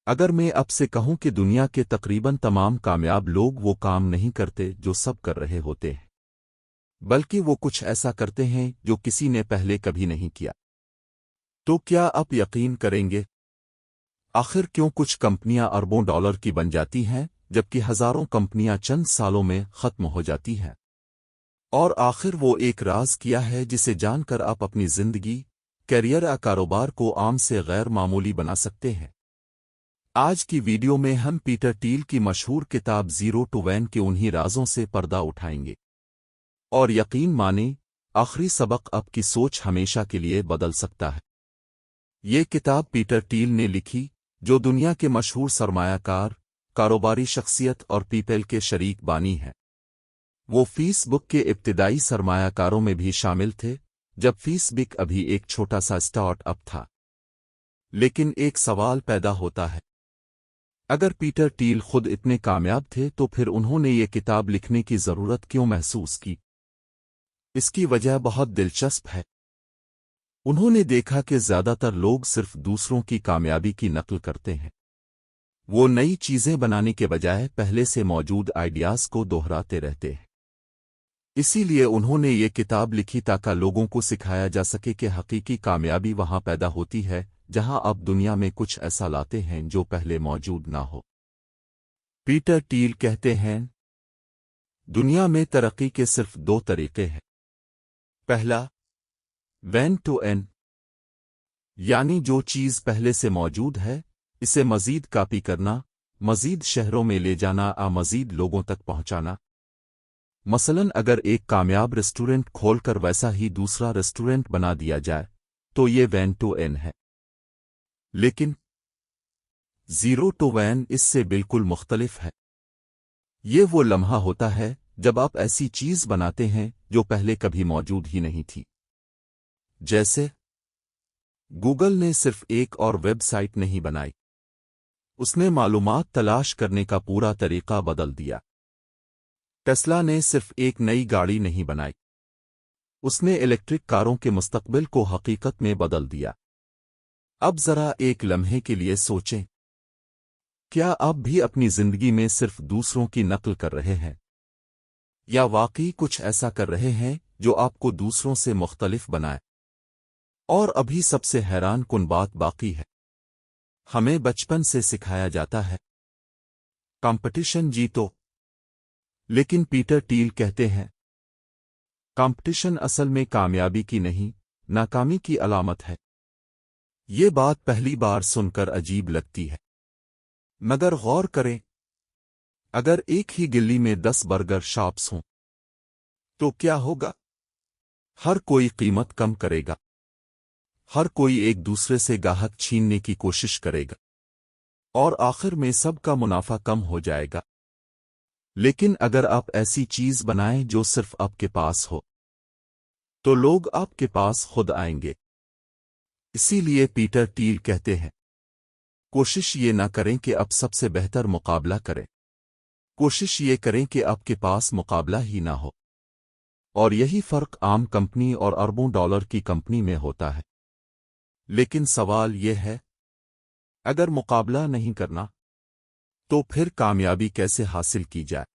اگر میں اب سے کہوں کہ دنیا کے تقریباً تمام کامیاب لوگ وہ کام نہیں کرتے جو سب کر رہے ہوتے ہیں، بلکہ وہ کچھ ایسا کرتے ہیں جو کسی نے پہلے کبھی نہیں کیا، تو کیا آپ یقین کریں گے؟ آخر کیوں کچھ کمپنیاں اربوں ڈالر کی بن جاتی ہیں جبکہ ہزاروں کمپنیاں چند سالوں میں ختم ہو جاتی ہیں؟ اور آخر وہ ایک راز کیا ہے جسے جان کر آپ اپنی زندگی، کیریئر یا کاروبار کو عام سے غیر معمولی بنا سکتے ہیں؟ آج کی ویڈیو میں ہم پیٹر ٹیل کی مشہور کتاب زیرو ٹو وین کے انہی رازوں سے پردہ اٹھائیں گے، اور یقین مانیں، آخری سبق آپ کی سوچ ہمیشہ کے لیے بدل سکتا ہے۔ یہ کتاب پیٹر ٹیل نے لکھی، جو دنیا کے مشہور سرمایہ کار، کاروباری شخصیت اور پیپل کے شریک بانی ہے۔ وہ فیس بک کے ابتدائی سرمایہ کاروں میں بھی شامل تھے، جب فیس بک ابھی ایک چھوٹا سا اسٹارٹ اپ تھا۔ لیکن ایک سوال پیدا ہوتا ہے، اگر پیٹر ٹیل خود اتنے کامیاب تھے تو پھر انہوں نے یہ کتاب لکھنے کی ضرورت کیوں محسوس کی؟ اس کی وجہ بہت دلچسپ ہے۔ انہوں نے دیکھا کہ زیادہ تر لوگ صرف دوسروں کی کامیابی کی نقل کرتے ہیں۔ وہ نئی چیزیں بنانے کے بجائے پہلے سے موجود آئیڈیاز کو دہراتے رہتے ہیں۔ اسی لیے انہوں نے یہ کتاب لکھی تاکہ لوگوں کو سکھایا جا سکے کہ حقیقی کامیابی وہاں پیدا ہوتی ہے جہاں آپ دنیا میں کچھ ایسا لاتے ہیں جو پہلے موجود نہ ہو۔ پیٹر ٹیل کہتے ہیں، دنیا میں ترقی کے صرف دو طریقے ہیں۔ پہلا، وین ٹو این، یعنی جو چیز پہلے سے موجود ہے اسے مزید کاپی کرنا، مزید شہروں میں لے جانا یا مزید لوگوں تک پہنچانا۔ مثلاً اگر ایک کامیاب ریسٹورنٹ کھول کر ویسا ہی دوسرا ریسٹورنٹ بنا دیا جائے تو یہ وین ٹو این ہے۔ لیکن زیرو ٹو وین اس سے بالکل مختلف ہے۔ یہ وہ لمحہ ہوتا ہے جب آپ ایسی چیز بناتے ہیں جو پہلے کبھی موجود ہی نہیں تھی۔ جیسے گوگل نے صرف ایک اور ویب سائٹ نہیں بنائی، اس نے معلومات تلاش کرنے کا پورا طریقہ بدل دیا۔ ٹیسلا نے صرف ایک نئی گاڑی نہیں بنائی، اس نے الیکٹرک کاروں کے مستقبل کو حقیقت میں بدل دیا۔ اب ذرا ایک لمحے کے لیے سوچیں، کیا آپ بھی اپنی زندگی میں صرف دوسروں کی نقل کر رہے ہیں، یا واقعی کچھ ایسا کر رہے ہیں جو آپ کو دوسروں سے مختلف بنائے؟ اور ابھی سب سے حیران کن بات باقی ہے۔ ہمیں بچپن سے سکھایا جاتا ہے، کمپٹیشن جیتو، لیکن پیٹر ٹیل کہتے ہیں، کمپٹیشن اصل میں کامیابی کی نہیں، ناکامی کی علامت ہے۔ یہ بات پہلی بار سن کر عجیب لگتی ہے، مگر غور کریں، اگر ایک ہی گلی میں 10 برگر شاپس ہوں تو کیا ہوگا؟ ہر کوئی قیمت کم کرے گا، ہر کوئی ایک دوسرے سے گاہک چھیننے کی کوشش کرے گا، اور آخر میں سب کا منافع کم ہو جائے گا۔ لیکن اگر آپ ایسی چیز بنائیں جو صرف آپ کے پاس ہو تو لوگ آپ کے پاس خود آئیں گے۔ اسی لیے پیٹر ٹیل کہتے ہیں، کوشش یہ نہ کریں کہ آپ سب سے بہتر مقابلہ کریں، کوشش یہ کریں کہ آپ کے پاس مقابلہ ہی نہ ہو۔ اور یہی فرق عام کمپنی اور اربوں ڈالر کی کمپنی میں ہوتا ہے۔ لیکن سوال یہ ہے، اگر مقابلہ نہیں کرنا تو پھر کامیابی کیسے حاصل کی جائے؟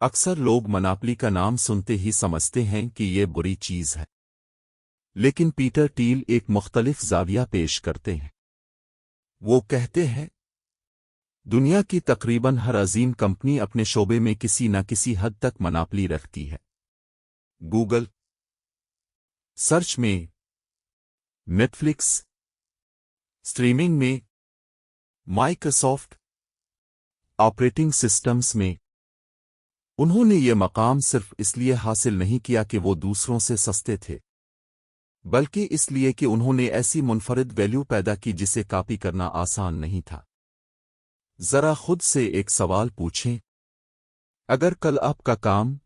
اکثر لوگ مناپلی کا نام سنتے ہی سمجھتے ہیں کہ یہ بری چیز ہے، لیکن پیٹر ٹیل ایک مختلف زاویہ پیش کرتے ہیں۔ وہ کہتے ہیں، دنیا کی تقریباً ہر عظیم کمپنی اپنے شعبے میں کسی نہ کسی حد تک مناپلی رکھتی ہے۔ گوگل، سرچ میں، نیٹ فلکس، اسٹریمنگ میں، مائیکروسافٹ، آپریٹنگ سسٹمز میں۔ انہوں نے یہ مقام صرف اس لیے حاصل نہیں کیا کہ وہ دوسروں سے سستے تھے، بلکہ اس لیے کہ انہوں نے ایسی منفرد ویلیو پیدا کی جسے کاپی کرنا آسان نہیں تھا۔ ذرا خود سے ایک سوال پوچھیں، اگر کل آپ کا کام،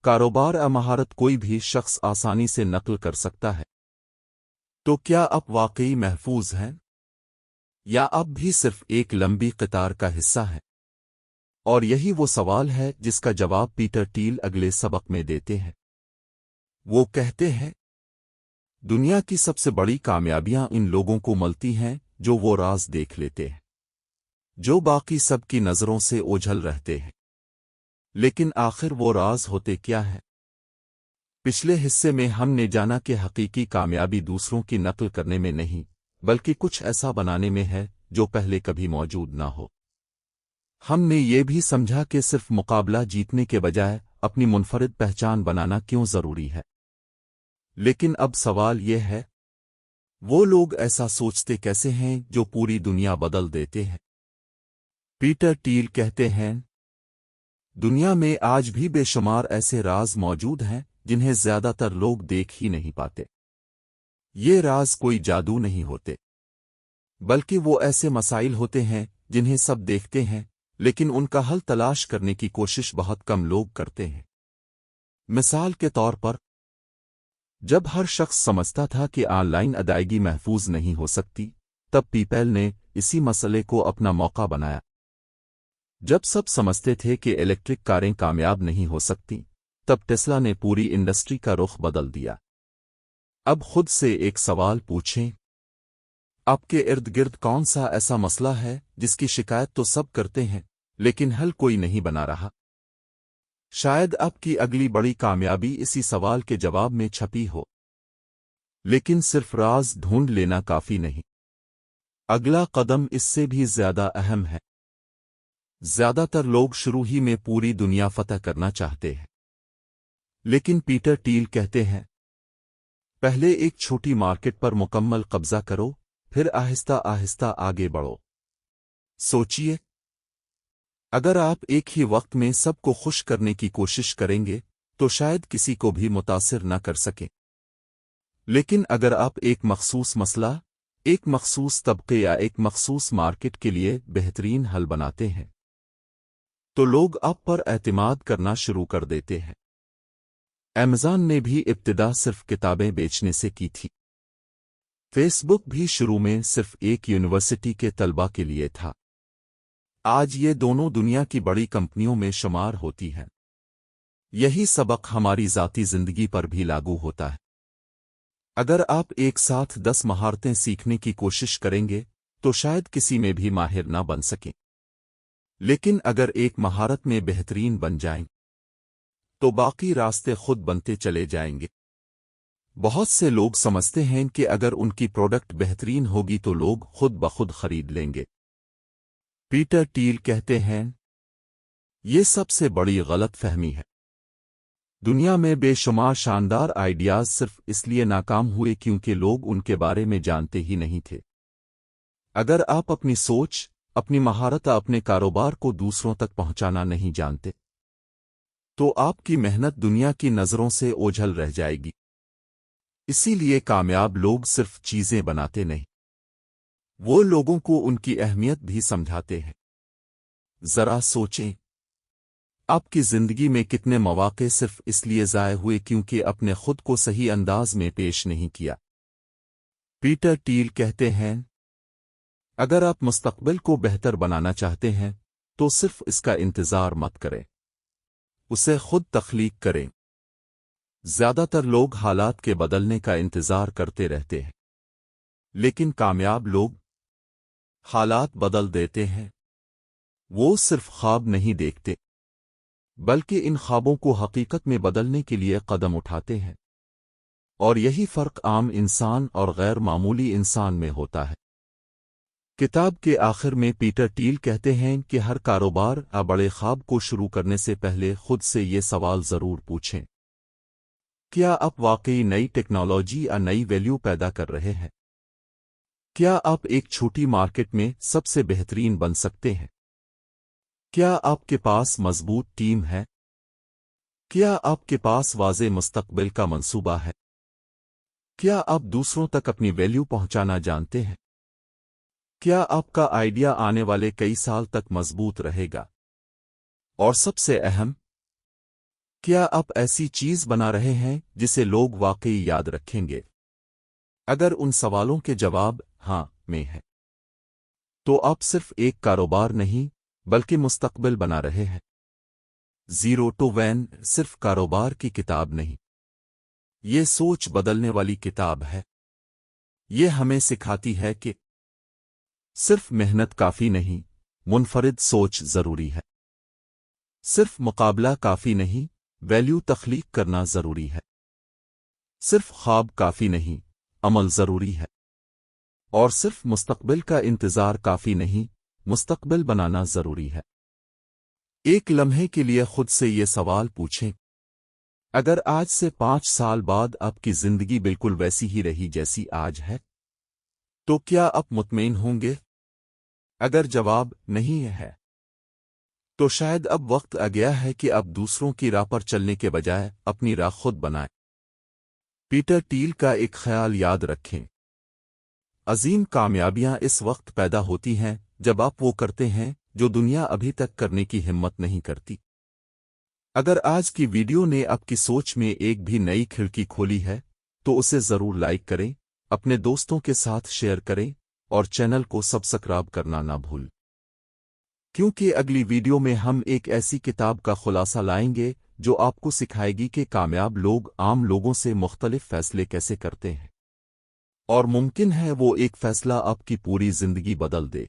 کاروبار یا مہارت کوئی بھی شخص آسانی سے نقل کر سکتا ہے تو کیا آپ واقعی محفوظ ہیں، یا آپ بھی صرف ایک لمبی قطار کا حصہ ہیں؟ اور یہی وہ سوال ہے جس کا جواب پیٹر ٹیل اگلے سبق میں دیتے ہیں۔ وہ کہتے ہیں، دنیا کی سب سے بڑی کامیابیاں ان لوگوں کو ملتی ہیں جو وہ راز دیکھ لیتے ہیں۔ جو باقی سب کی نظروں سے اوجھل رہتے ہیں۔ لیکن آخر وہ راز ہوتے کیا ہے؟ پچھلے حصے میں ہم نے جانا کہ حقیقی کامیابی دوسروں کی نقل کرنے میں نہیں، بلکہ کچھ ایسا بنانے میں ہے جو پہلے کبھی موجود نہ ہو۔ ہم نے یہ بھی سمجھا کہ صرف مقابلہ جیتنے کے بجائے اپنی منفرد پہچان بنانا کیوں ضروری ہے۔ لیکن اب سوال یہ ہے، وہ لوگ ایسا سوچتے کیسے ہیں جو پوری دنیا بدل دیتے ہیں؟ پیٹر ٹیل کہتے ہیں، دنیا میں آج بھی بے شمار ایسے راز موجود ہیں جنہیں زیادہ تر لوگ دیکھ ہی نہیں پاتے۔ یہ راز کوئی جادو نہیں ہوتے، بلکہ وہ ایسے مسائل ہوتے ہیں جنہیں سب دیکھتے ہیں، لیکن ان کا حل تلاش کرنے کی کوشش بہت کم لوگ کرتے ہیں۔ مثال کے طور پر، جب ہر شخص سمجھتا تھا کہ آن لائن ادائیگی محفوظ نہیں ہو سکتی، تب پے پیل نے اسی مسئلے کو اپنا موقع بنایا۔ جب سب سمجھتے تھے کہ الیکٹرک کاریں کامیاب نہیں ہو سکتی، تب ٹیسلا نے پوری انڈسٹری کا رخ بدل دیا۔ اب خود سے ایک سوال پوچھیں، آپ کے ارد گرد کون سا ایسا مسئلہ ہے جس کی شکایت تو سب کرتے ہیں لیکن حل کوئی نہیں بنا رہا؟ شاید آپ کی اگلی بڑی کامیابی اسی سوال کے جواب میں چھپی ہو۔ لیکن صرف راز ڈھونڈ لینا کافی نہیں، اگلا قدم اس سے بھی زیادہ اہم ہے۔ زیادہ تر لوگ شروع ہی میں پوری دنیا فتح کرنا چاہتے ہیں، لیکن پیٹر ٹیل کہتے ہیں، پہلے ایک چھوٹی مارکیٹ پر مکمل قبضہ کرو، پھر آہستہ آہستہ آگے بڑھو۔ سوچئے، اگر آپ ایک ہی وقت میں سب کو خوش کرنے کی کوشش کریں گے تو شاید کسی کو بھی متاثر نہ کر سکیں۔ لیکن اگر آپ ایک مخصوص مسئلہ، ایک مخصوص طبقے یا ایک مخصوص مارکیٹ کے لیے بہترین حل بناتے ہیں تو لوگ آپ پر اعتماد کرنا شروع کر دیتے ہیں۔ ایمیزون نے بھی ابتدا صرف کتابیں بیچنے سے کی تھی۔ فیس بک بھی شروع میں صرف ایک یونیورسٹی کے طلباء کے لیے تھا۔ آج یہ دونوں دنیا کی بڑی کمپنیوں میں شمار ہوتی ہیں۔ یہی سبق ہماری ذاتی زندگی پر بھی لاگو ہوتا ہے۔ اگر آپ ایک ساتھ 10 مہارتیں سیکھنے کی کوشش کریں گے تو شاید کسی میں بھی ماہر نہ بن سکیں، لیکن اگر ایک مہارت میں بہترین بن جائیں تو باقی راستے خود بنتے چلے جائیں گے۔ بہت سے لوگ سمجھتے ہیں کہ اگر ان کی پروڈکٹ بہترین ہوگی تو لوگ خود بخود خرید لیں گے۔ پیٹر ٹیل کہتے ہیں، یہ سب سے بڑی غلط فہمی ہے۔ دنیا میں بے شمار شاندار آئیڈیاز صرف اس لیے ناکام ہوئے کیونکہ لوگ ان کے بارے میں جانتے ہی نہیں تھے۔ اگر آپ اپنی سوچ، اپنی مہارت، اپنے کاروبار کو دوسروں تک پہنچانا نہیں جانتے تو آپ کی محنت دنیا کی نظروں سے اوجھل رہ جائے گی۔ اسی لیے کامیاب لوگ صرف چیزیں بناتے نہیں، وہ لوگوں کو ان کی اہمیت بھی سمجھاتے ہیں۔ ذرا سوچیں، آپ کی زندگی میں کتنے مواقع صرف اس لیے ضائع ہوئے کیونکہ اپنے خود کو صحیح انداز میں پیش نہیں کیا۔ پیٹر ٹیل کہتے ہیں، اگر آپ مستقبل کو بہتر بنانا چاہتے ہیں تو صرف اس کا انتظار مت کریں، اسے خود تخلیق کریں۔ زیادہ تر لوگ حالات کے بدلنے کا انتظار کرتے رہتے ہیں، لیکن کامیاب لوگ حالات بدل دیتے ہیں۔ وہ صرف خواب نہیں دیکھتے بلکہ ان خوابوں کو حقیقت میں بدلنے کے لیے قدم اٹھاتے ہیں، اور یہی فرق عام انسان اور غیر معمولی انسان میں ہوتا ہے۔ کتاب کے آخر میں پیٹر ٹیل کہتے ہیں کہ ہر کاروبار یا بڑے خواب کو شروع کرنے سے پہلے خود سے یہ سوال ضرور پوچھیں، کیا آپ واقعی نئی ٹیکنالوجی یا نئی ویلیو پیدا کر رہے ہیں؟ کیا آپ ایک چھوٹی مارکیٹ میں سب سے بہترین بن سکتے ہیں؟ کیا آپ کے پاس مضبوط ٹیم ہے؟ کیا آپ کے پاس واضح مستقبل کا منصوبہ ہے؟ کیا آپ دوسروں تک اپنی ویلیو پہنچانا جانتے ہیں؟ کیا آپ کا آئیڈیا آنے والے کئی سال تک مضبوط رہے گا؟ اور سب سے اہم، کیا آپ ایسی چیز بنا رہے ہیں جسے لوگ واقعی یاد رکھیں گے؟ اگر ان سوالوں کے جواب ہاں میں ہے تو آپ صرف ایک کاروبار نہیں بلکہ مستقبل بنا رہے ہیں۔ زیرو ٹو وین صرف کاروبار کی کتاب نہیں، یہ سوچ بدلنے والی کتاب ہے۔ یہ ہمیں سکھاتی ہے کہ صرف محنت کافی نہیں، منفرد سوچ ضروری ہے۔ صرف مقابلہ کافی نہیں، ویلیو تخلیق کرنا ضروری ہے۔ صرف خواب کافی نہیں، عمل ضروری ہے۔ اور صرف مستقبل کا انتظار کافی نہیں، مستقبل بنانا ضروری ہے۔ ایک لمحے کے لیے خود سے یہ سوال پوچھیں، اگر آج سے 5 سال بعد آپ کی زندگی بالکل ویسی ہی رہی جیسی آج ہے، تو کیا آپ مطمئن ہوں گے؟ اگر جواب نہیں ہے تو شاید اب وقت آ گیا ہے کہ آپ دوسروں کی راہ پر چلنے کے بجائے اپنی راہ خود بنائیں۔ پیٹر ٹیل کا ایک خیال یاد رکھیں، عظیم کامیابیاں اس وقت پیدا ہوتی ہیں جب آپ وہ کرتے ہیں جو دنیا ابھی تک کرنے کی ہمت نہیں کرتی۔ اگر آج کی ویڈیو نے آپ کی سوچ میں ایک بھی نئی کھڑکی کھولی ہے تو اسے ضرور لائک کریں، اپنے دوستوں کے ساتھ شیئر کریں اور چینل کو سبسکرائب کرنا نہ بھول، کیونکہ اگلی ویڈیو میں ہم ایک ایسی کتاب کا خلاصہ لائیں گے جو آپ کو سکھائے گی کہ کامیاب لوگ عام لوگوں سے مختلف فیصلے کیسے کرتے ہیں، اور ممکن ہے وہ ایک فیصلہ آپ کی پوری زندگی بدل دے۔